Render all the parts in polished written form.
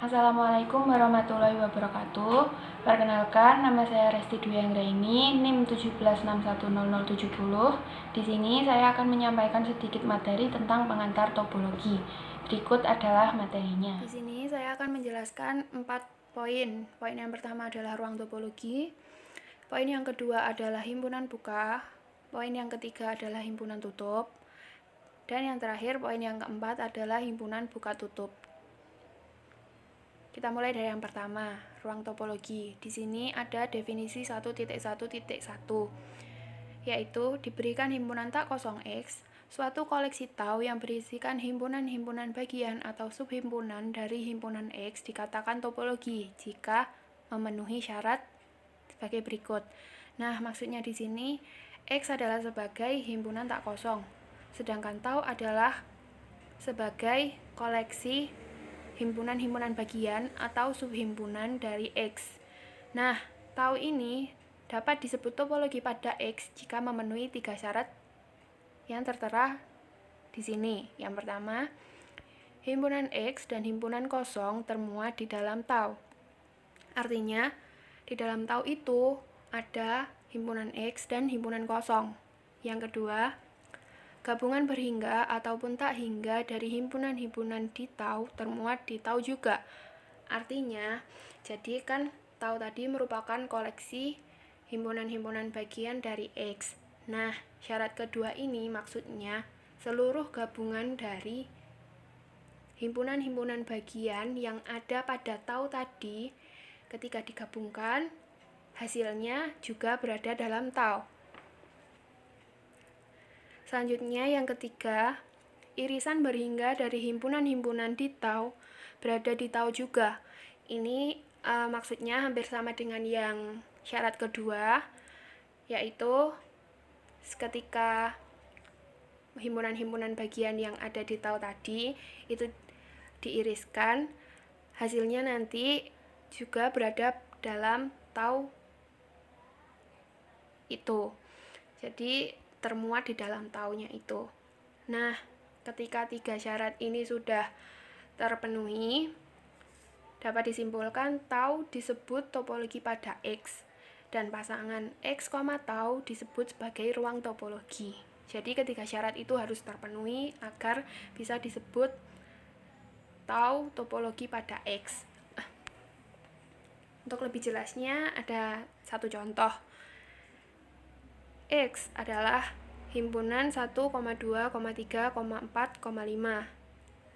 Assalamualaikum warahmatullahi wabarakatuh. Perkenalkan, nama saya Resti Dwi Anggraini, NIM 17610070. Di sini saya akan menyampaikan sedikit materi tentang pengantar topologi. Berikut adalah materinya. Di sini saya akan menjelaskan 4 poin. Poin yang pertama adalah ruang topologi. Poin yang kedua adalah himpunan buka. Poin yang ketiga adalah himpunan tutup. Dan yang terakhir, poin yang keempat adalah himpunan buka tutup. Kita mulai dari yang pertama, ruang topologi. Di sini ada definisi 1.1.1, yaitu diberikan himpunan tak kosong X, suatu koleksi tau yang berisikan himpunan-himpunan bagian atau subhimpunan dari himpunan X dikatakan topologi jika memenuhi syarat sebagai berikut. Nah, maksudnya di sini X adalah sebagai himpunan tak kosong, sedangkan tau adalah sebagai koleksi himpunan-himpunan bagian atau subhimpunan dari X. Nah, tau ini dapat disebut topologi pada X jika memenuhi 3 syarat yang tertera di sini. Yang pertama, himpunan X dan himpunan kosong termuat di dalam tau. Artinya, di dalam tau itu ada himpunan X dan himpunan kosong. Yang kedua, gabungan berhingga ataupun tak hingga dari himpunan-himpunan di tau termuat di tau juga. Artinya, jadi kan tau tadi merupakan koleksi himpunan-himpunan bagian dari X. Nah, syarat kedua ini maksudnya seluruh gabungan dari himpunan-himpunan bagian yang ada pada tau tadi ketika digabungkan, hasilnya juga berada dalam tau. Selanjutnya yang ketiga, irisan berhingga dari himpunan-himpunan di tau berada di tau juga. Ini maksudnya hampir sama dengan yang syarat kedua, yaitu ketika himpunan-himpunan bagian yang ada di tau tadi itu diiriskan, hasilnya nanti juga berada dalam tau itu. Jadi termuat di dalam taunya itu. Nah, ketika 3 syarat ini sudah terpenuhi, dapat disimpulkan tau disebut topologi pada X dan pasangan X, tau disebut sebagai ruang topologi. Jadi ketiga syarat itu harus terpenuhi agar bisa disebut tau topologi pada X. Untuk lebih jelasnya ada satu contoh. X adalah himpunan 1, 2, 3, 4, 5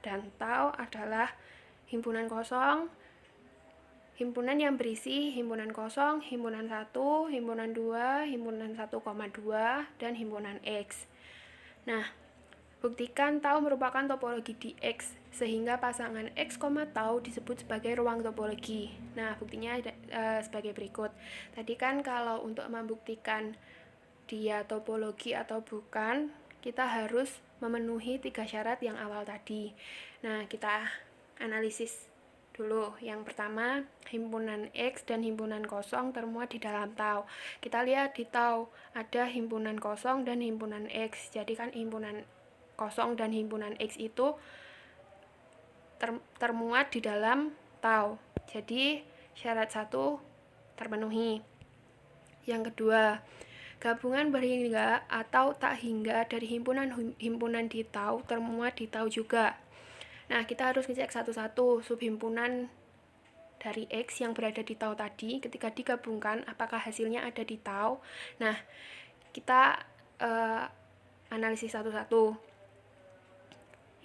dan tau adalah himpunan kosong, himpunan yang berisi himpunan kosong, himpunan 1, himpunan 2, himpunan 1,2 dan himpunan X. Nah, buktikan tau merupakan topologi di X sehingga pasangan X, tau disebut sebagai ruang topologi. Nah, buktinya sebagai berikut. Tadi kan kalau untuk membuktikan dia topologi atau bukan, kita harus memenuhi 3 syarat yang awal tadi. Nah, kita analisis dulu. Yang pertama, himpunan X dan himpunan kosong termuat di dalam tau. Kita lihat di tau ada himpunan kosong dan himpunan X. Jadi kan himpunan kosong dan himpunan X itu termuat di dalam tau. Jadi syarat 1 terpenuhi. Yang kedua, gabungan berhingga atau tak hingga dari himpunan di tau termuat di tau juga. Nah, kita harus ngecek satu-satu subhimpunan dari X yang berada di tau tadi ketika digabungkan apakah hasilnya ada di tau. Nah, kita analisis satu-satu.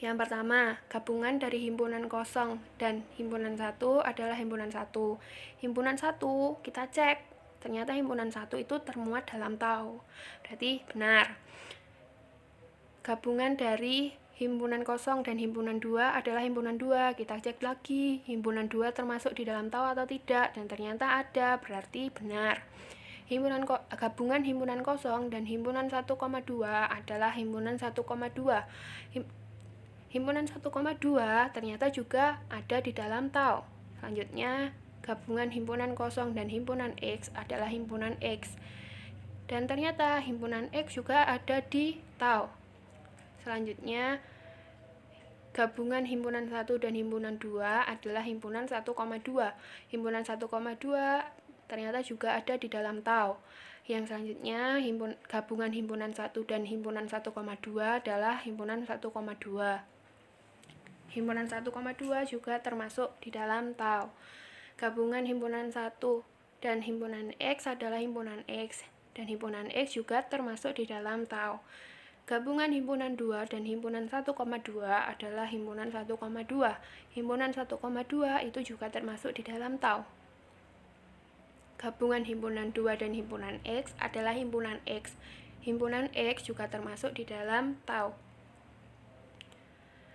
Yang pertama, gabungan dari himpunan kosong dan himpunan 1 adalah himpunan 1. Himpunan 1 kita cek, ternyata himpunan 1 itu termuat dalam tau. Berarti benar. Gabungan dari himpunan kosong dan himpunan 2 adalah himpunan 2. Kita cek lagi, himpunan 2 termasuk di dalam tau atau tidak, dan ternyata ada, berarti benar. Gabungan himpunan kosong dan himpunan 1,2 adalah himpunan 1,2. Himpunan 1,2 ternyata juga ada di dalam tau. Selanjutnya, gabungan himpunan kosong dan himpunan X adalah himpunan X. Dan ternyata himpunan X juga ada di tau. Selanjutnya, Gabungan himpunan 1 dan himpunan 2 adalah himpunan 1,2. Himpunan 1,2 ternyata juga ada di dalam tau. Yang selanjutnya, gabungan himpunan 1 dan himpunan 1,2 adalah himpunan 1,2. Himpunan 1,2 juga termasuk di dalam tau. Gabungan himpunan 1 dan himpunan X adalah himpunan X, dan himpunan X juga termasuk di dalam tau. Gabungan himpunan 2 dan himpunan 1,2 adalah himpunan 1,2. Himpunan 1,2 itu juga termasuk di dalam tau. Gabungan himpunan 2 dan himpunan X adalah himpunan X. Himpunan X juga termasuk di dalam tau.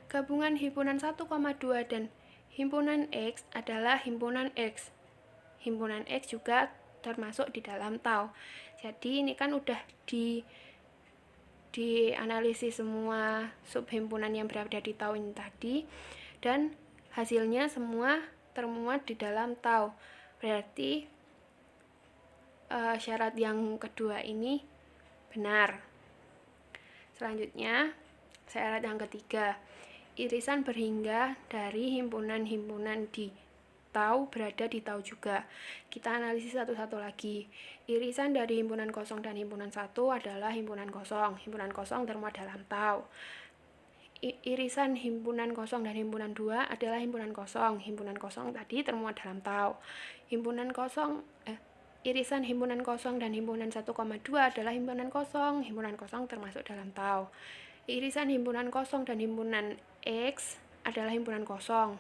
Gabungan himpunan 1,2 dan himpunan X adalah himpunan X. Himpunan X juga termasuk di dalam tau. Jadi ini kan udah dianalisis semua subhimpunan yang berada di tau ini tadi, dan hasilnya semua termuat di dalam tau. Berarti syarat yang kedua ini benar. Selanjutnya, syarat yang ketiga, irisan berhingga dari himpunan-himpunan di tau berada di tau juga. Kita analisis satu-satu lagi. Irisan dari himpunan kosong dan himpunan 1 adalah himpunan kosong. Himpunan kosong termuat dalam tau. Irisan himpunan kosong dan himpunan 2 adalah himpunan kosong. Himpunan kosong tadi termuat dalam tau. Irisan himpunan kosong dan himpunan 1,2 adalah himpunan kosong. Himpunan kosong termasuk dalam tau. Irisan himpunan kosong dan himpunan X adalah himpunan kosong.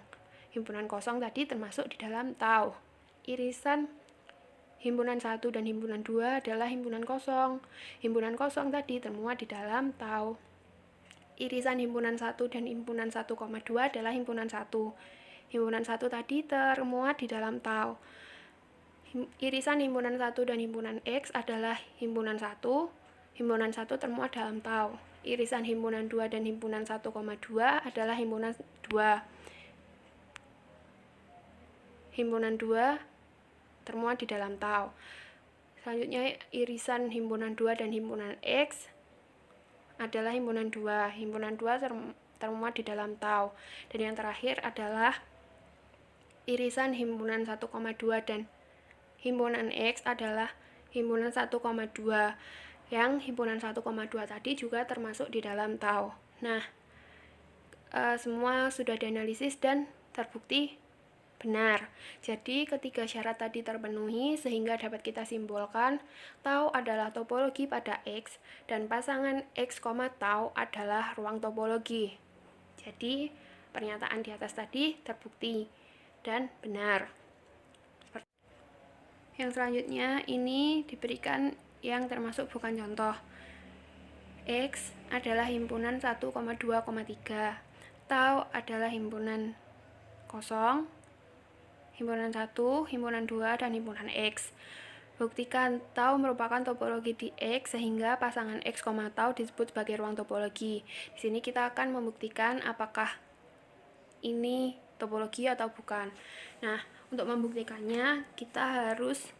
Himpunan kosong tadi termasuk di dalam tau. Irisan himpunan 1 dan himpunan 2 adalah himpunan kosong. Himpunan kosong tadi termuat di dalam tau. Irisan himpunan 1 dan himpunan 1,2 adalah himpunan 1. Himpunan 1 tadi termuat di dalam tau. Irisan himpunan 1 dan himpunan X adalah himpunan 1. Himpunan 1 termuat dalam tau. Irisan himpunan 2 dan himpunan 1,2 adalah himpunan 2. Himpunan 2 termuat di dalam tau. Selanjutnya, irisan himpunan 2 dan himpunan X adalah himpunan 2. Himpunan 2 termuat di dalam tau. Dan yang terakhir adalah irisan himpunan 1,2 dan himpunan X adalah himpunan 1,2. Yang himpunan 1,2 tadi juga termasuk di dalam tau. Nah, semua sudah dianalisis dan terbukti benar. Jadi ketiga syarat tadi terpenuhi sehingga dapat kita simpulkan tau adalah topologi pada X dan pasangan X, tau adalah ruang topologi. Jadi pernyataan di atas tadi terbukti dan benar. Yang selanjutnya ini diberikan yang termasuk bukan contoh. X adalah himpunan 1,2,3. Tau adalah himpunan kosong, himpunan 1, himpunan 2, dan himpunan X. Buktikan tau merupakan topologi di X sehingga pasangan X, tau disebut sebagai ruang topologi. Di sini kita akan membuktikan apakah ini topologi atau bukan. Nah, untuk membuktikannya kita harus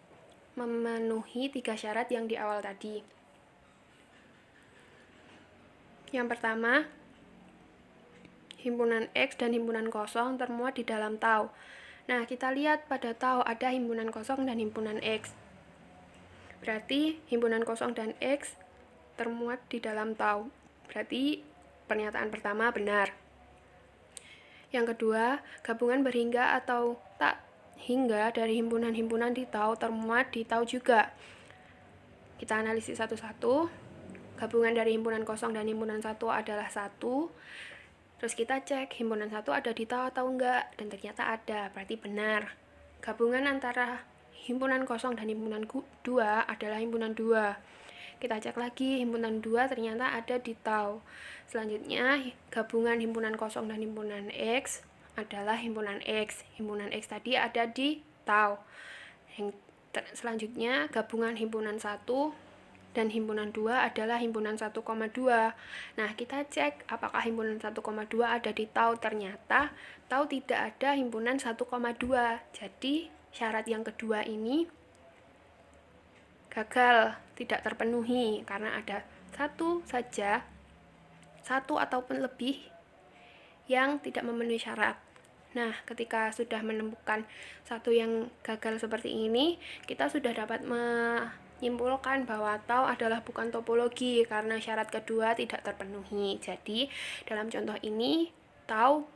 memenuhi 3 syarat yang di awal tadi. Yang pertama, himpunan X dan himpunan kosong termuat di dalam tau. Nah, kita lihat pada tau ada himpunan kosong dan himpunan X. Berarti himpunan kosong dan X termuat di dalam tau. Berarti pernyataan pertama benar. Yang kedua, gabungan berhingga atau tak hingga dari himpunan-himpunan di tau termuat di tau juga. Kita analisis satu-satu. Gabungan dari himpunan kosong dan himpunan 1 adalah 1. Terus kita cek himpunan 1 ada di tau atau enggak, dan ternyata ada, berarti benar. Gabungan antara himpunan kosong dan himpunan 2 adalah himpunan 2. Kita cek lagi, himpunan 2 ternyata ada di tau. Selanjutnya, gabungan himpunan kosong dan himpunan X adalah himpunan X. Himpunan X tadi ada di tau. Selanjutnya, gabungan himpunan 1 dan himpunan 2 adalah himpunan 1,2. Nah, kita cek apakah himpunan 1,2 ada di tau. Ternyata tau tidak ada himpunan 1,2. Jadi, syarat yang kedua ini gagal, tidak terpenuhi karena ada satu saja, satu ataupun lebih yang tidak memenuhi syarat. Nah, ketika sudah menemukan satu yang gagal seperti ini, kita sudah dapat menyimpulkan bahwa tau adalah bukan topologi karena syarat kedua tidak terpenuhi. Jadi, dalam contoh ini, tau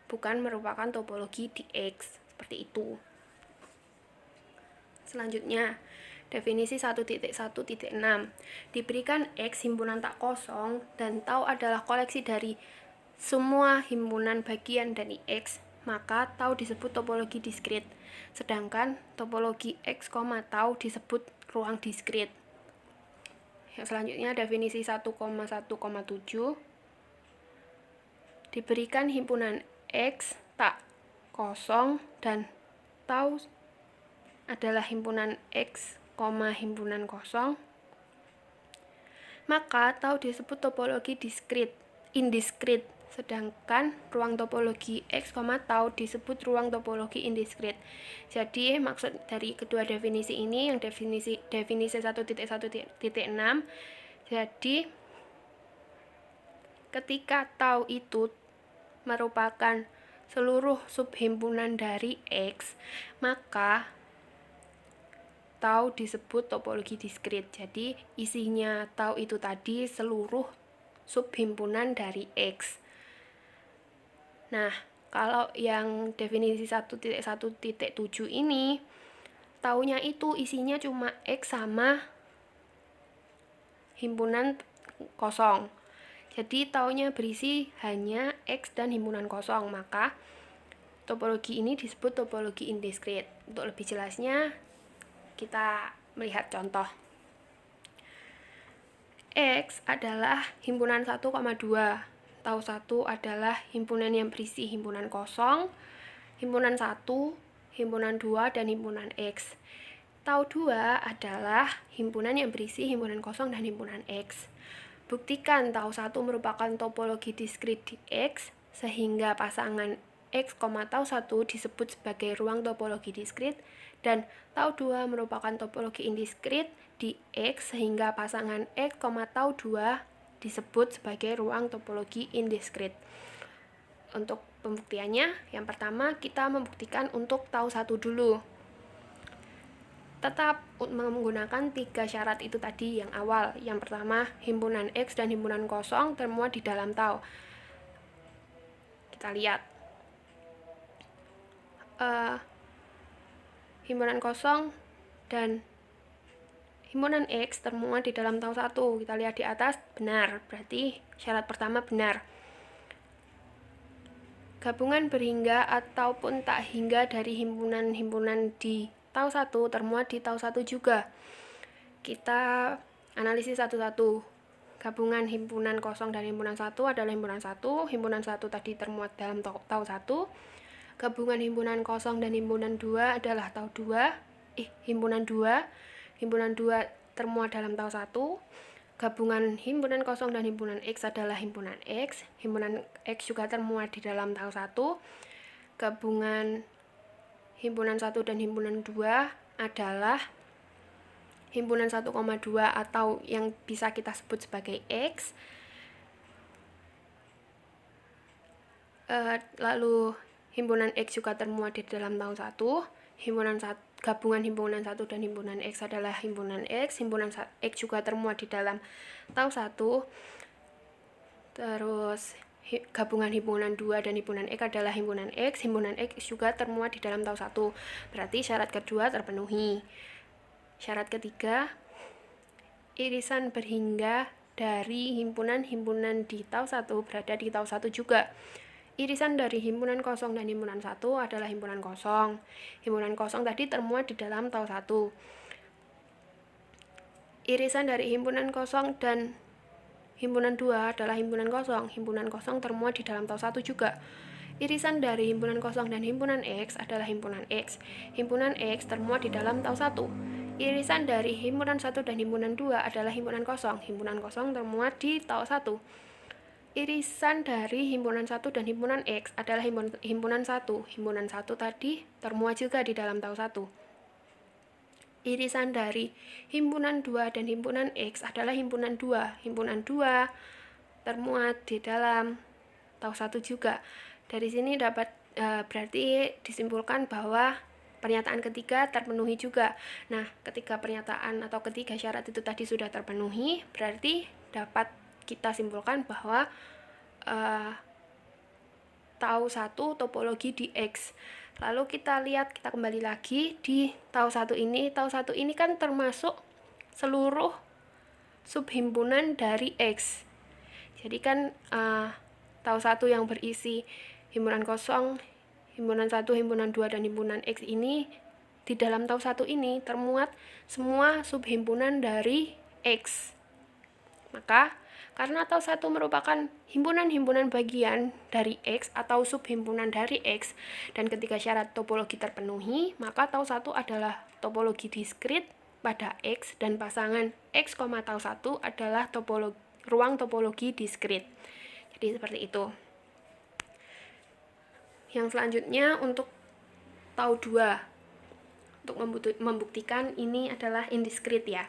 bukan merupakan topologi di X. Seperti itu. Selanjutnya, definisi 1.1.6. Diberikan X himpunan tak kosong dan tau adalah koleksi dari semua himpunan bagian dari X, maka tau disebut topologi diskrit. Sedangkan topologi X, tau disebut ruang diskrit. Yang selanjutnya definisi 1,1,7. Diberikan himpunan X tak kosong dan tau adalah himpunan X, himpunan kosong, maka tau disebut topologi indiskrit. Sedangkan ruang topologi X, tau disebut ruang topologi indiskrit. Jadi maksud dari kedua definisi ini, yang definisi 1.1.6, jadi ketika tau itu merupakan seluruh subhimpunan dari X, maka tau disebut topologi diskrit. Jadi isinya tau itu tadi seluruh subhimpunan dari X. Nah, kalau yang definisi 1.1.7 ini, taunya itu isinya cuma X sama himpunan kosong. Jadi taunya berisi hanya X dan himpunan kosong, maka topologi ini disebut topologi indiskrit. Untuk lebih jelasnya, kita melihat contoh. X adalah himpunan 1,2. Tau 1 adalah himpunan yang berisi himpunan kosong, himpunan 1, himpunan 2, dan himpunan X. Tau 2 adalah himpunan yang berisi himpunan kosong dan himpunan X. Buktikan tau 1 merupakan topologi diskrit di X, sehingga pasangan X, tau 1 disebut sebagai ruang topologi diskrit, dan tau 2 merupakan topologi indiskrit di X, sehingga pasangan X, tau 2 disebut sebagai ruang topologi indiskrit. Untuk pembuktiannya, yang pertama kita membuktikan untuk tau 1 dulu. Tetap menggunakan 3 syarat itu tadi yang awal. Yang pertama, himpunan X dan himpunan kosong termuat di dalam tau. Kita lihat. Himpunan kosong dan himpunan X termuat di dalam tau 1. Kita lihat di atas, benar. Berarti syarat pertama benar. Gabungan berhingga ataupun tak hingga dari himpunan-himpunan di tau 1 termuat di tau 1 juga. Kita analisis satu-satu. Gabungan himpunan kosong dan himpunan 1 adalah himpunan 1. Himpunan 1 tadi termuat dalam tau 1. Gabungan himpunan kosong dan himpunan 2 adalah tau 2. Himpunan 2. Himpunan 2 termuat dalam tau 1. Gabungan himpunan kosong dan himpunan X adalah himpunan X. Himpunan X juga termuat di dalam tau 1. Gabungan himpunan 1 dan himpunan 2 adalah himpunan 1,2 atau yang bisa kita sebut sebagai X. Lalu himpunan X juga termuat di dalam tau 1. Gabungan himpunan 1 dan himpunan X adalah himpunan X. Himpunan X juga termuat di dalam tau 1. Terus gabungan himpunan 2 dan himpunan X adalah himpunan X. Himpunan X juga termuat di dalam tau 1. Berarti syarat kedua terpenuhi. Syarat ketiga, irisan berhingga dari himpunan-himpunan di tau 1 berada di tau 1 juga. Irisan dari himpunan kosong dan himpunan 1 adalah himpunan kosong. Himpunan kosong tadi termuat di dalam tau 1. Irisan dari himpunan kosong dan himpunan 2 adalah himpunan kosong. Himpunan kosong termuat di dalam tau 1 juga. Irisan dari himpunan kosong dan himpunan X adalah himpunan X. Himpunan X termuat di dalam tau 1. Irisan dari himpunan 1 dan himpunan 2 adalah himpunan kosong. Himpunan kosong termuat di tau 1. Irisan dari himpunan 1 dan himpunan X adalah himpunan 1. Himpunan 1 tadi termuat juga di dalam tau 1. Irisan dari himpunan 2 dan himpunan X adalah himpunan 2. Himpunan 2 termuat di dalam tau 1 juga. Dari sini dapat berarti disimpulkan bahwa pernyataan ketiga terpenuhi juga. Nah, ketika pernyataan atau ketiga syarat itu tadi sudah terpenuhi, berarti dapat kita simpulkan bahwa tau 1 topologi di X. Lalu kita lihat, kita kembali lagi di tau 1 ini. Tau 1 ini kan termasuk seluruh subhimpunan dari X. Jadi kan tau 1 yang berisi himpunan kosong, himpunan 1, himpunan 2, dan himpunan X ini, di dalam tau 1 ini termuat semua subhimpunan dari X. Maka karena tau 1 merupakan himpunan-himpunan bagian dari X atau subhimpunan dari X, dan ketika syarat topologi terpenuhi, maka tau 1 adalah topologi diskrit pada X, dan pasangan X, tau 1 adalah ruang topologi diskrit. Jadi seperti itu. Yang selanjutnya untuk tau 2. Untuk membuktikan ini adalah indiskrit ya.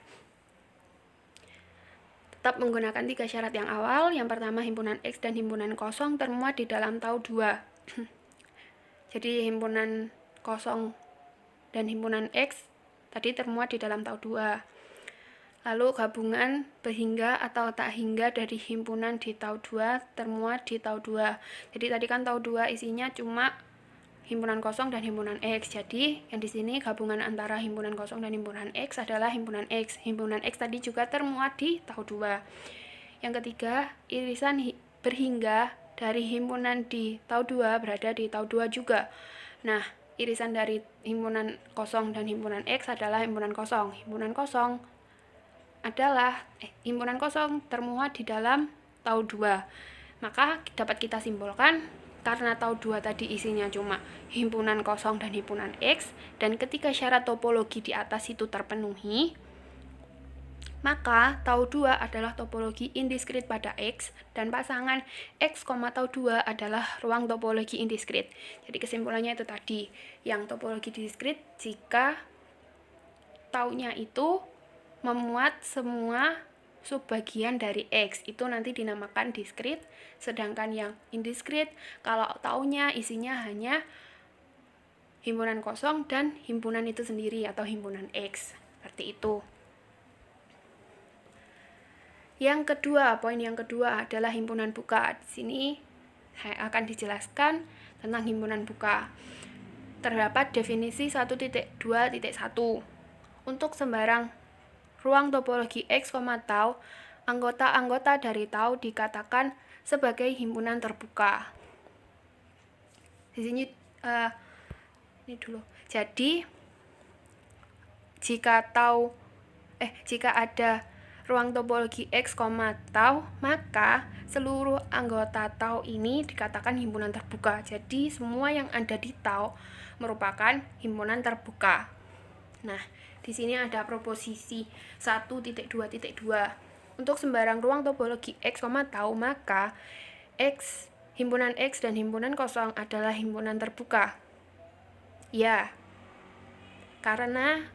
Tetap menggunakan 3 syarat yang awal. Yang pertama, himpunan X dan himpunan kosong termuat di dalam tau 2. Jadi himpunan kosong dan himpunan X tadi termuat di dalam tau 2. Lalu gabungan berhingga atau tak hingga dari himpunan di tau 2 termuat di tau 2. Jadi tadi kan tau 2 isinya cuma himpunan kosong dan himpunan X. Jadi yang di sini gabungan antara himpunan kosong dan himpunan X adalah himpunan X. Himpunan X tadi juga termuat di tau 2. Yang ketiga, irisan berhingga dari himpunan di tau 2 berada di tau 2 juga. Nah, irisan dari himpunan kosong dan himpunan X adalah himpunan kosong. Himpunan kosong termuat di dalam tau 2. Maka dapat kita simpulkan, karena tau 2 tadi isinya cuma himpunan kosong dan himpunan X, dan ketika syarat topologi di atas itu terpenuhi, maka tau 2 adalah topologi indiskrit pada X, dan pasangan X, tau 2 adalah ruang topologi indiskrit. Jadi kesimpulannya itu tadi, yang topologi diskrit jika taunya itu memuat semua subbagian dari X, itu nanti dinamakan diskrit. Sedangkan yang indiskrit, kalau taunya isinya hanya himpunan kosong dan himpunan itu sendiri atau himpunan X. Seperti itu. Yang kedua, poin yang kedua adalah himpunan buka. Di sini saya akan dijelaskan tentang himpunan buka. Terdapat definisi 1.2.1. Untuk sembarang ruang topologi X, tau, anggota-anggota dari tau dikatakan sebagai himpunan terbuka. Di sini ini dulu. Jadi jika ada ruang topologi X, tau, maka seluruh anggota tau ini dikatakan himpunan terbuka. Jadi semua yang ada di tau merupakan himpunan terbuka. Nah, di sini ada proposisi 1.2.2. Untuk sembarang ruang topologi X, tau, maka himpunan X dan himpunan kosong adalah himpunan terbuka. Ya, karena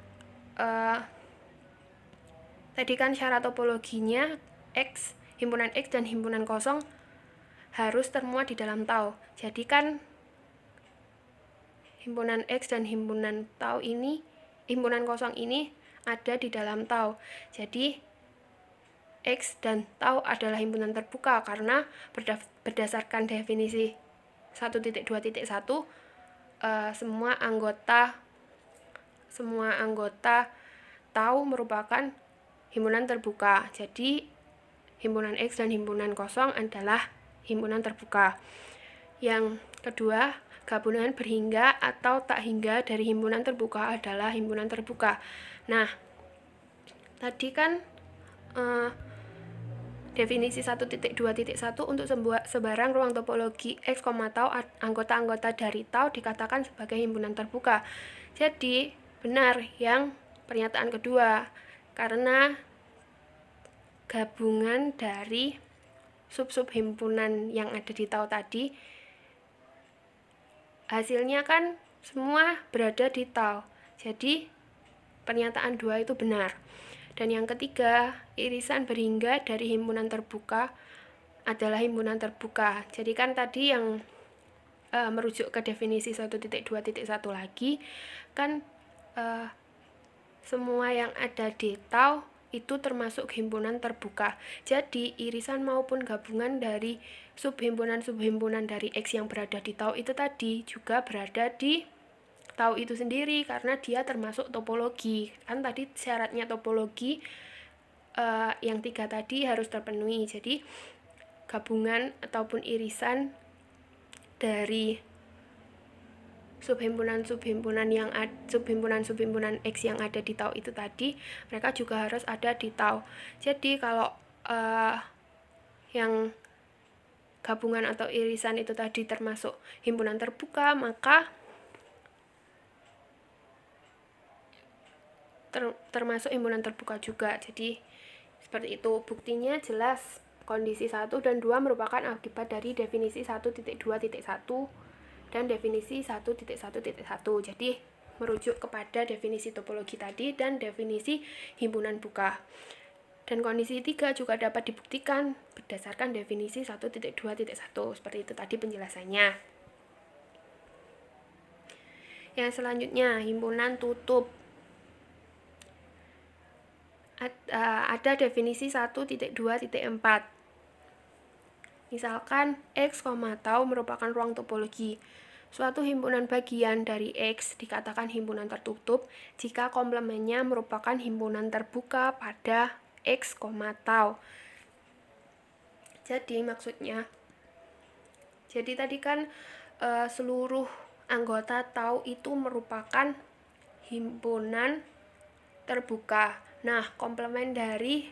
tadi kan syarat topologinya himpunan X dan himpunan kosong harus termuat di dalam tau. Jadi kan himpunan X dan himpunan kosong ini ada di dalam tau. Jadi X dan tau adalah himpunan terbuka karena berdasarkan definisi 1.2.1, semua anggota tau merupakan himpunan terbuka. Jadi himpunan X dan himpunan kosong adalah himpunan terbuka. Yang kedua, gabungan berhingga atau tak hingga dari himpunan terbuka adalah himpunan terbuka. Nah, tadi kan definisi 1.2.1 untuk sebarang ruang topologi X, tau, anggota-anggota dari tau dikatakan sebagai himpunan terbuka. Jadi benar yang pernyataan kedua, karena gabungan dari sub-sub himpunan yang ada di tau tadi hasilnya kan semua berada di tau. Jadi pernyataan 2 itu benar. Dan yang ketiga, irisan berhingga dari himpunan terbuka adalah himpunan terbuka. Jadi kan tadi yang merujuk ke definisi 1.2.1 lagi kan semua yang ada di tau itu termasuk himpunan terbuka. Jadi irisan maupun gabungan dari subhimpunan-subhimpunan dari X yang berada di tau itu tadi juga berada di tau itu sendiri karena dia termasuk topologi. Kan tadi syaratnya topologi yang 3 tadi harus terpenuhi. Jadi gabungan ataupun irisan dari subhimpunan-subhimpunan X yang ada di tau itu tadi, mereka juga harus ada di tau. Jadi kalau yang gabungan atau irisan itu tadi termasuk himpunan terbuka, maka termasuk himpunan terbuka juga. Jadi seperti itu. Buktinya jelas kondisi 1 dan 2 merupakan akibat dari definisi 1.2.1 dan definisi 1.1.1. Jadi merujuk kepada definisi topologi tadi dan definisi himpunan buka. Dan kondisi 3 juga dapat dibuktikan berdasarkan definisi 1.2.1. Seperti itu tadi penjelasannya. Yang selanjutnya, himpunan tutup. Ada definisi 1.2.4. Misalkan X, tau merupakan ruang topologi. Suatu himpunan bagian dari X dikatakan himpunan tertutup jika komplemennya merupakan himpunan terbuka pada X, tau. Jadi maksudnya, jadi tadi kan seluruh anggota tau itu merupakan himpunan terbuka. Nah, komplemen dari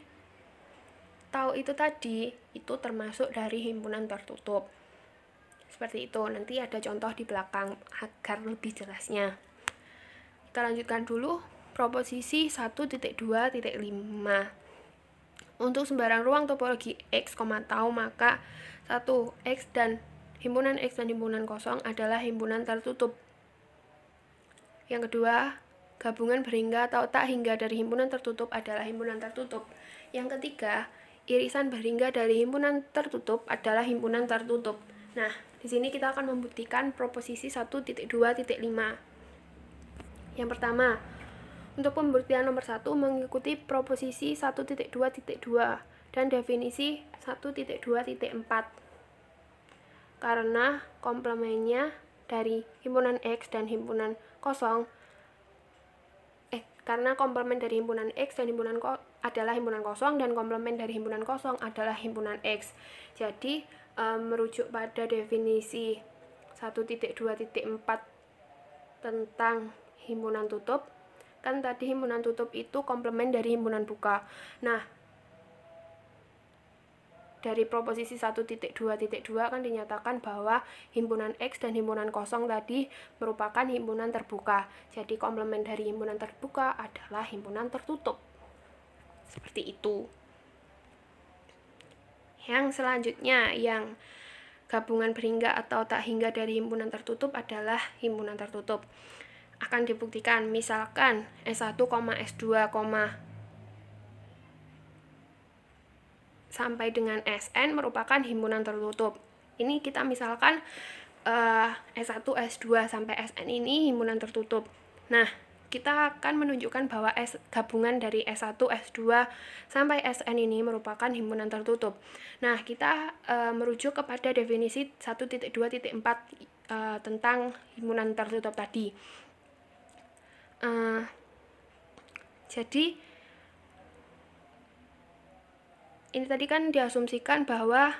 tau itu tadi itu termasuk dari himpunan tertutup. Seperti itu, nanti ada contoh di belakang agar lebih jelasnya. Kita lanjutkan dulu proposisi 1.2.5. Untuk sembarang ruang topologi X, tau, maka 1. X dan himpunan kosong adalah himpunan tertutup. Yang kedua, gabungan berhingga atau tak hingga dari himpunan tertutup adalah himpunan tertutup. Yang ketiga, irisan berhingga dari himpunan tertutup adalah himpunan tertutup. Nah, di sini kita akan membuktikan proposisi 1.2.5. Yang pertama, untuk pembuktian nomor 1 mengikuti proposisi 1.2.2 dan definisi 1.2.4. Karena komplemennya dari himpunan X dan himpunan kosong karena komplemen dari himpunan X dan himpunan adalah himpunan kosong dan komplemen dari himpunan kosong adalah himpunan X. Jadi merujuk pada definisi 1.2.4 tentang himpunan tutup, kan tadi himpunan tutup itu komplemen dari himpunan buka. Nah, dari proposisi 1.2.2 kan dinyatakan bahwa himpunan X dan himpunan kosong tadi merupakan himpunan terbuka. Jadi komplemen dari himpunan terbuka adalah himpunan tertutup. Seperti itu. Yang selanjutnya, yang gabungan berhingga atau tak hingga dari himpunan tertutup adalah himpunan tertutup. Akan dibuktikan, misalkan S1, S2, sampai dengan Sn merupakan himpunan tertutup. Ini kita misalkan S1, S2 sampai Sn ini himpunan tertutup. Nah, kita akan menunjukkan bahwa gabungan dari S1, S2 sampai Sn ini merupakan himpunan tertutup. Nah, kita merujuk kepada definisi 1.2.4 tentang himpunan tertutup tadi. Jadi ini tadi kan diasumsikan bahwa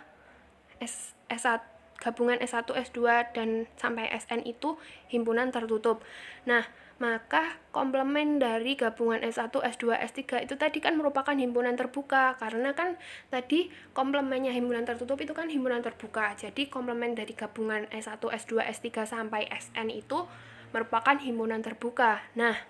gabungan S1, S2 dan sampai Sn itu himpunan tertutup. Nah, maka komplemen dari gabungan S1, S2, S3 itu tadi kan merupakan himpunan terbuka, karena kan tadi komplemennya himpunan tertutup itu kan himpunan terbuka. Jadi komplemen dari gabungan S1, S2, S3 sampai Sn itu merupakan himpunan terbuka. Nah,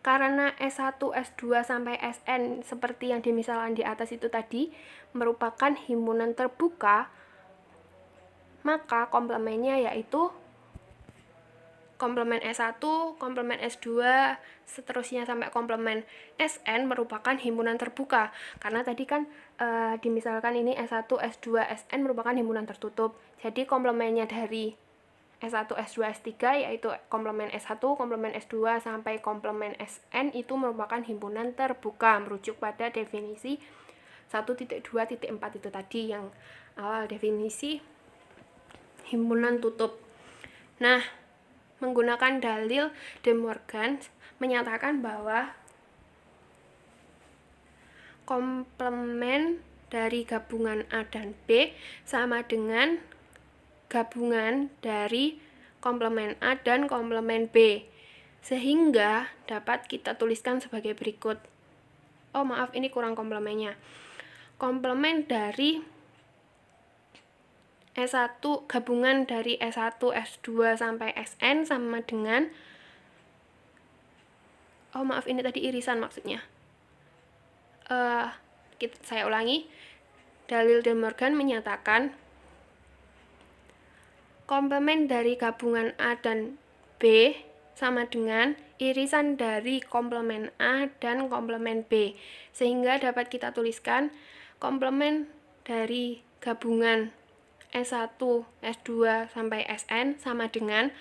karena S1, S2 sampai Sn seperti yang dimisalkan di atas itu tadi merupakan himpunan terbuka, maka komplemennya yaitu komplement S1, komplement S2, seterusnya sampai komplement Sn merupakan himpunan terbuka. Karena tadi kan dimisalkan ini S1, S2, Sn merupakan himpunan tertutup. Jadi komplemennya dari S1, S2, S3 yaitu komplement S1, komplement S2 sampai komplement Sn itu merupakan himpunan terbuka, merujuk pada definisi 1.2.4 itu tadi yang awal definisi himpunan tutup. Nah, menggunakan dalil De Morgan menyatakan bahwa komplement dari gabungan A dan B sama dengan gabungan dari komplement A dan komplement B, sehingga dapat kita tuliskan sebagai berikut. Oh maaf, ini kurang komplemennya. Komplement dari S1, gabungan dari S1, S2 sampai Sn sama dengan, oh maaf, ini tadi irisan maksudnya. Saya ulangi. Dalil De Morgan menyatakan komplement dari gabungan A dan B sama dengan irisan dari komplement A dan komplement B, sehingga dapat kita tuliskan komplement dari gabungan S1, S2 sampai Sn sama dengan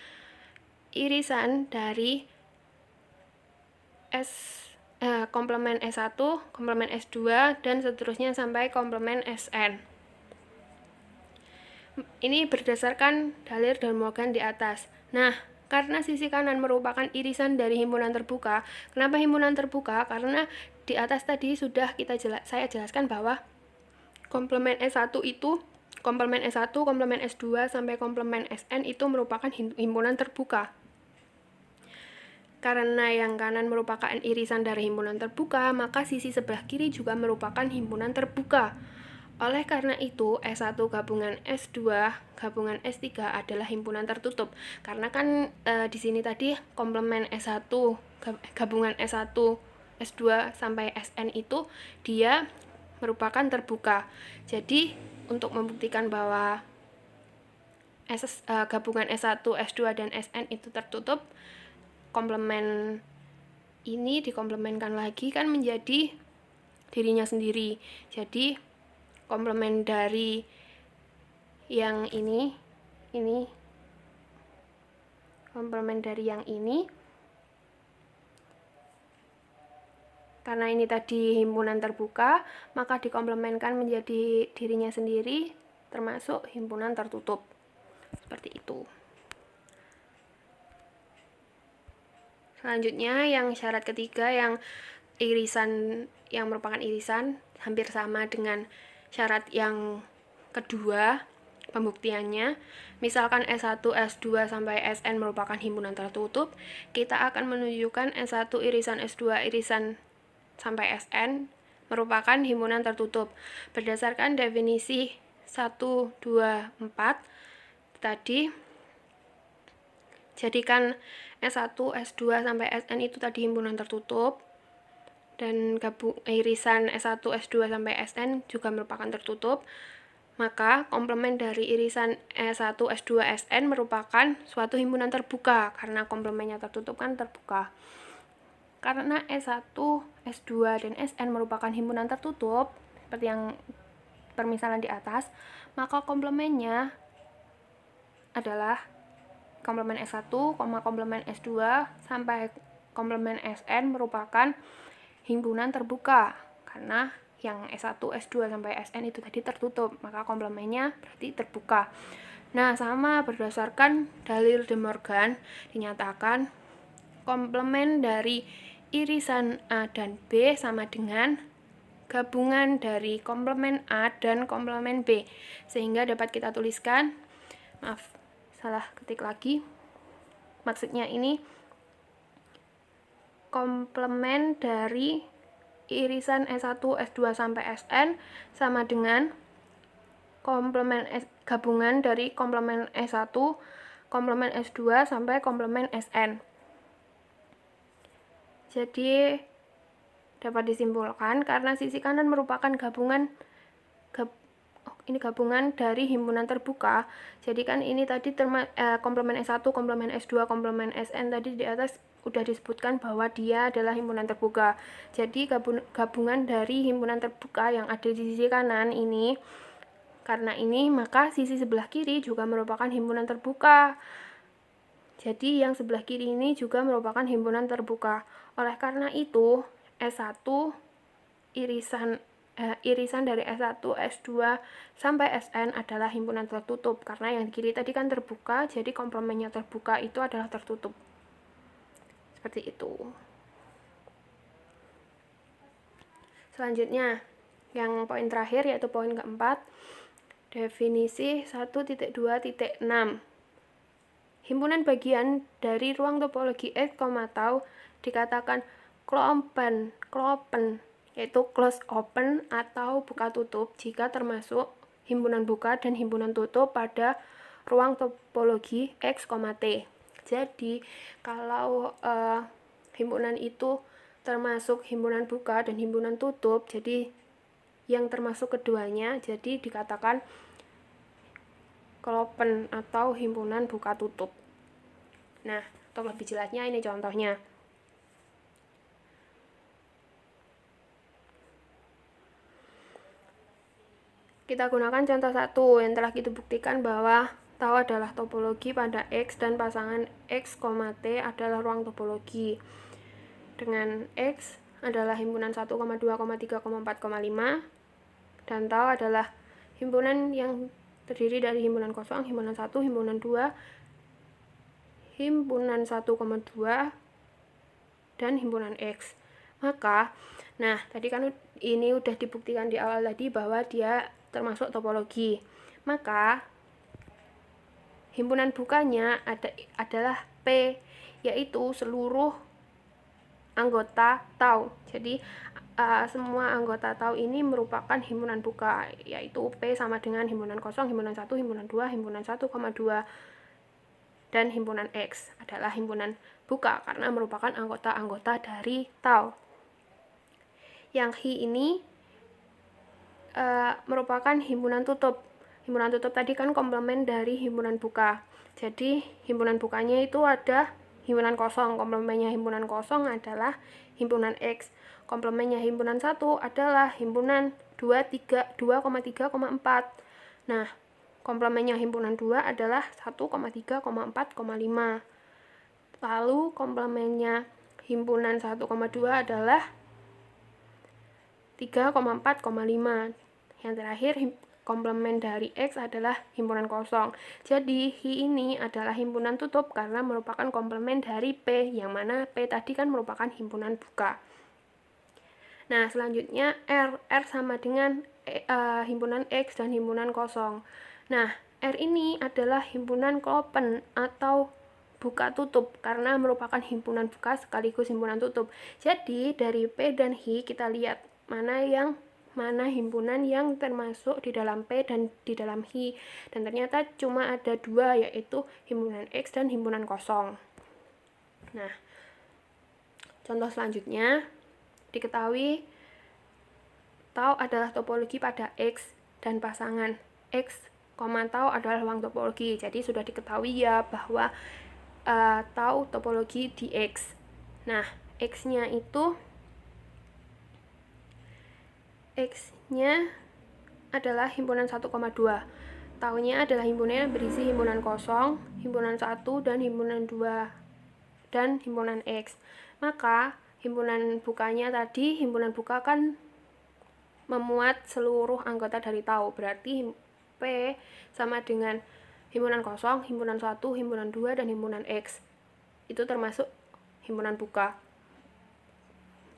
irisan dari komplement S1, komplement S2 dan seterusnya sampai komplement Sn. Ini berdasarkan dalil De Morgan di atas. Nah, karena sisi kanan merupakan irisan dari himpunan terbuka. Kenapa himpunan terbuka? Karena di atas tadi sudah saya jelaskan bahwa komplement S1 itu komplement S1, komplement S2 sampai komplement Sn itu merupakan himpunan terbuka. Karena yang kanan merupakan irisan dari himpunan terbuka, maka sisi sebelah kiri juga merupakan himpunan terbuka. Oleh karena itu, S1 gabungan S2 gabungan S3 adalah himpunan tertutup. Karena kan di sini tadi komplement S1 gabungan S1, S2 sampai Sn itu dia merupakan terbuka. Jadi, untuk membuktikan bahwa gabungan S1, S2 dan Sn itu tertutup, komplement ini dikomplementkan lagi kan menjadi dirinya sendiri. Jadi komplement dari yang ini komplement dari yang ini, karena ini tadi himpunan terbuka, maka dikomplementkan menjadi dirinya sendiri termasuk himpunan tertutup. Seperti itu. Selanjutnya yang syarat ketiga yang merupakan irisan hampir sama dengan syarat yang kedua pembuktiannya. Misalkan S1, S2 sampai Sn merupakan himpunan tertutup, kita akan menunjukkan S1 irisan S2 irisan sampai Sn merupakan himpunan tertutup berdasarkan definisi 1, 2, 4 tadi. Jadikan S1, S2 sampai Sn itu tadi himpunan tertutup, dan irisan S1, S2 sampai Sn juga merupakan tertutup, maka komplement dari irisan S1, S2, Sn merupakan suatu himpunan terbuka, karena komplementnya tertutup kan terbuka. Karena S1, S2, dan Sn merupakan himpunan tertutup, seperti yang permisalan di atas, maka komplementnya adalah komplement S1, komplement S2 sampai komplement Sn merupakan himpunan terbuka, karena yang S1, S2 sampai Sn itu tadi tertutup, maka komplementnya berarti terbuka. Nah, sama berdasarkan dalil De Morgan dinyatakan komplement dari irisan A dan B sama dengan gabungan dari komplement A dan komplement B, sehingga dapat kita tuliskan, maaf salah ketik lagi, maksudnya ini komplement dari irisan S1, S2 sampai Sn sama dengan komplement gabungan dari komplement S1, komplement S2 sampai komplement Sn. Jadi dapat disimpulkan karena sisi kanan merupakan gabungan ini gabungan dari himpunan terbuka. Jadi kan ini tadi komplemen S1, komplemen S2, komplemen Sn tadi di atas udah disebutkan bahwa dia adalah himpunan terbuka. Jadi gabungan dari himpunan terbuka yang ada di sisi kanan ini, karena ini maka sisi sebelah kiri juga merupakan himpunan terbuka. Jadi yang sebelah kiri ini juga merupakan himpunan terbuka. Oleh karena itu S1 irisan dari S1, S2 sampai Sn adalah himpunan tertutup, karena yang kiri tadi kan terbuka, jadi komplemennya terbuka itu adalah tertutup. Seperti itu. Selanjutnya, yang poin terakhir yaitu poin keempat, definisi 1.2.6. Himpunan bagian dari ruang topologi X, tau dikatakan klopen, yaitu close open atau buka tutup jika termasuk himpunan buka dan himpunan tutup pada ruang topologi X, T. Jadi kalau himpunan itu termasuk himpunan buka dan himpunan tutup, jadi yang termasuk keduanya jadi dikatakan klopen atau himpunan buka tutup. Nah, untuk lebih jelasnya ini contohnya. Kita gunakan contoh 1 yang telah kita buktikan bahwa tau adalah topologi pada X dan pasangan X, T adalah ruang topologi. Dengan X adalah himpunan 1, 2, 3, 4, 5 dan tau adalah himpunan yang terdiri dari himpunan kosong, himpunan 1, himpunan 2, himpunan 1,2 dan himpunan X. Maka, nah tadi kan ini udah dibuktikan di awal tadi bahwa dia termasuk topologi. Maka himpunan bukanya adalah P, yaitu seluruh anggota tau. Jadi semua anggota tau ini merupakan himpunan buka, yaitu P sama dengan himpunan kosong, himpunan 1, himpunan 2, himpunan 1,2 dan himpunan X adalah himpunan buka karena merupakan anggota-anggota dari tau. Yang Hi ini merupakan himpunan tutup. Himpunan tutup tadi kan komplemen dari himpunan buka. Jadi himpunan bukanya itu ada himpunan kosong. Komplemennya himpunan kosong adalah himpunan X. Komplemennya himpunan 1 adalah himpunan 2,3,4. Nah, komplemennya himpunan 2 adalah 1,3,4,5. Lalu komplemennya himpunan 1,2 adalah 3,4,5. Yang terakhir komplemen dari X adalah himpunan kosong. Jadi Hi ini adalah himpunan tutup karena merupakan komplemen dari P, yang mana P tadi kan merupakan himpunan buka. Nah, selanjutnya R sama dengan himpunan X dan himpunan kosong. Nah, R ini adalah himpunan klopen atau buka tutup karena merupakan himpunan buka sekaligus himpunan tutup. Jadi dari P dan Hi kita lihat mana himpunan yang termasuk di dalam P dan di dalam Hi, dan ternyata cuma ada 2, yaitu himpunan X dan himpunan kosong. Nah, contoh selanjutnya, diketahui tau adalah topologi pada X dan pasangan X, tau adalah ruang topologi. Jadi sudah diketahui ya bahwa tau topologi di X. Nah, X-nya adalah himpunan 1,2. Taunya adalah himpunan yang berisi himpunan kosong, himpunan 1 dan himpunan 2 dan himpunan X. Maka himpunan bukanya tadi, himpunan buka kan memuat seluruh anggota dari tau. Berarti P sama dengan himpunan kosong, himpunan 1, himpunan 2 dan himpunan X. Itu termasuk himpunan buka.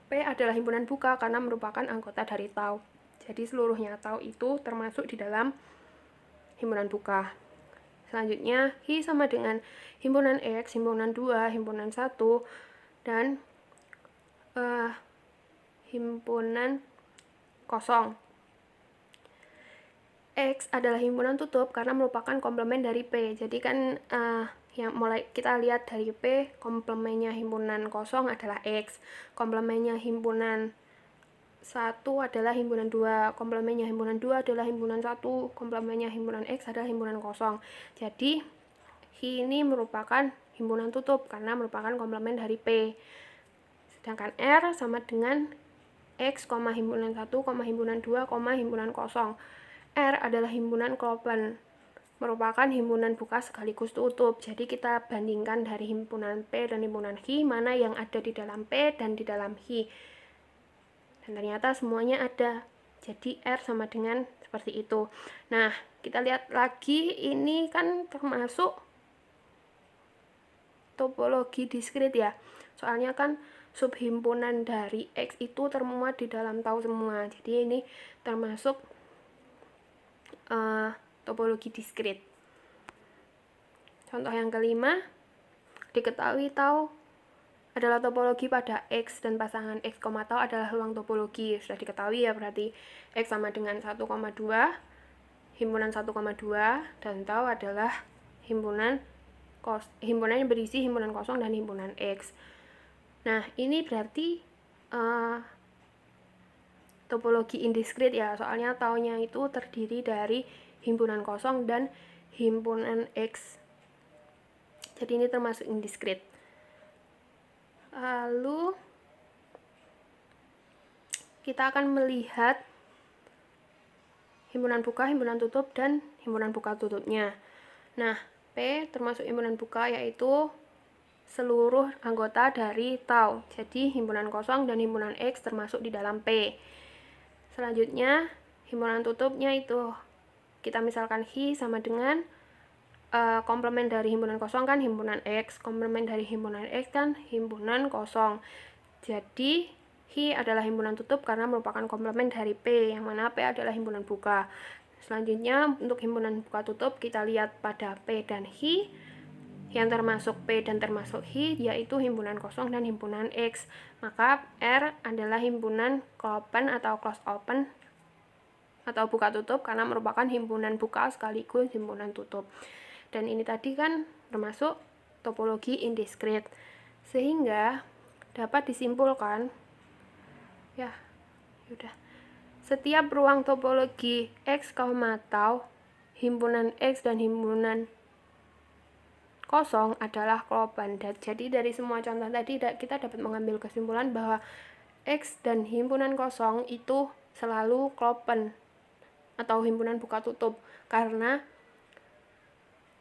P adalah himpunan buka karena merupakan anggota dari tau. Jadi seluruhnya tau itu termasuk di dalam himpunan buka. Selanjutnya, Hi sama dengan himpunan X, himpunan 2, himpunan 1, dan himpunan kosong. X adalah himpunan tutup karena merupakan komplemen dari P. Jadi kan yang mulai kita lihat dari P, komplemennya himpunan kosong adalah X, komplemennya himpunan 1 adalah himpunan 2, komplemennya himpunan 2 adalah himpunan 1, komplemennya himpunan X adalah himpunan kosong. Jadi ini merupakan himpunan tutup karena merupakan komplemen dari P. Sedangkan R sama dengan X, himpunan 1, himpunan 2, himpunan kosong. R adalah himpunan klopen, merupakan himpunan buka sekaligus tutup. Jadi kita bandingkan dari himpunan P dan himpunan H, mana yang ada di dalam P dan di dalam H. Dan ternyata semuanya ada. Jadi R sama dengan seperti itu. Nah, kita lihat lagi, ini kan termasuk topologi diskrit ya. Soalnya kan subhimpunan dari X itu termuat di dalam tau semua. Jadi ini termasuk topologi diskrit. Contoh yang kelima, diketahui tau adalah topologi pada X dan pasangan X, tau adalah ruang topologi. Sudah diketahui ya, berarti X sama dengan 1,2, himpunan 1,2, dan tau adalah himpunan yang berisi himpunan kosong dan himpunan X. Nah, ini berarti topologi indiskrit ya, soalnya taunya itu terdiri dari himpunan kosong dan himpunan X. Jadi ini termasuk indiskrit. Lalu kita akan melihat himpunan buka, himpunan tutup, dan himpunan buka tutupnya. Nah, P termasuk himpunan buka, yaitu seluruh anggota dari tau. Jadi himpunan kosong dan himpunan X termasuk di dalam P. Selanjutnya himpunan tutupnya itu kita misalkan H sama dengan komplemen dari himpunan kosong kan himpunan X, komplemen dari himpunan X kan himpunan kosong. Jadi H adalah himpunan tutup karena merupakan komplemen dari P, yang mana P adalah himpunan buka. Selanjutnya untuk himpunan buka tutup kita lihat pada P dan H. Yang termasuk P dan termasuk H yaitu himpunan kosong dan himpunan X. Maka R adalah himpunan open atau close open atau buka tutup karena merupakan himpunan buka sekaligus himpunan tutup. Dan ini tadi kan termasuk topologi indiskrit. Sehingga dapat disimpulkan ya, udah. Setiap ruang topologi X, tau, himpunan X dan himpunan kosong adalah klopen. Jadi dari semua contoh tadi kita dapat mengambil kesimpulan bahwa X dan himpunan kosong itu selalu klopen atau himpunan buka tutup karena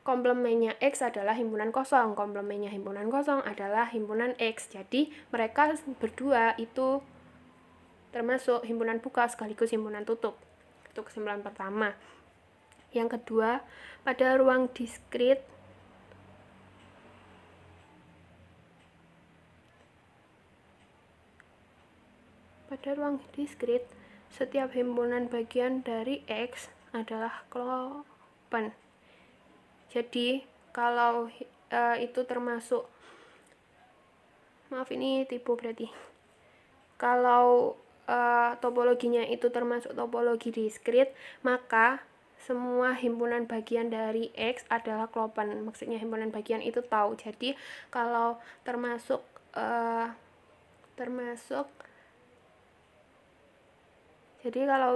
komplemennya X adalah himpunan kosong, komplemennya himpunan kosong adalah himpunan X. Jadi mereka berdua itu termasuk himpunan buka sekaligus himpunan tutup. Itu kesimpulan pertama. Yang kedua, pada ruang diskrit setiap himpunan bagian dari X adalah klopen. Jadi kalau itu termasuk, maaf ini tipe berarti, kalau topologinya itu termasuk topologi diskrit, maka semua himpunan bagian dari X adalah klopen. Maksudnya himpunan bagian itu tau. Jadi kalau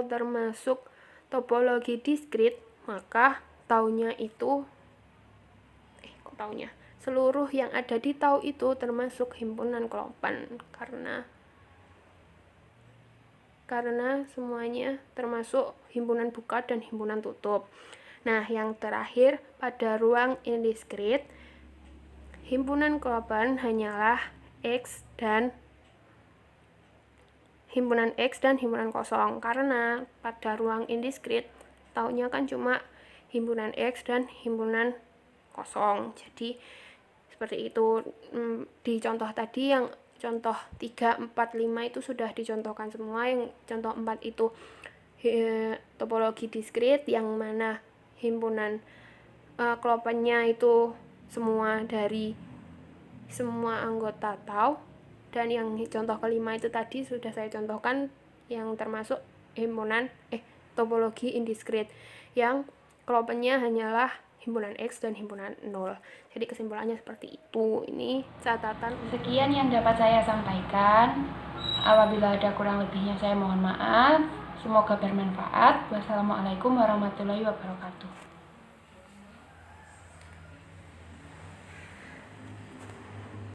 termasuk topologi diskrit, maka taunya itu seluruh yang ada di tau itu termasuk himpunan klopen karena semuanya termasuk himpunan buka dan himpunan tutup. Nah, yang terakhir pada ruang indiskrit, himpunan klopen hanyalah himpunan X dan himpunan kosong, karena pada ruang indiskrit taunya kan cuma himpunan X dan himpunan kosong. Jadi seperti itu. Di contoh tadi yang contoh 3, 4, 5 itu sudah dicontohkan semua. Yang contoh 4 itu topologi diskrit yang mana himpunan klopennya itu semua dari semua anggota tau. Dan yang contoh kelima itu tadi sudah saya contohkan yang termasuk himpunan topologi indiskrit yang klopennya hanyalah himpunan X dan himpunan 0. Jadi kesimpulannya seperti itu. Ini catatan. Sekian yang dapat saya sampaikan. Apabila ada kurang lebihnya saya mohon maaf. Semoga bermanfaat. Wassalamualaikum warahmatullahi wabarakatuh.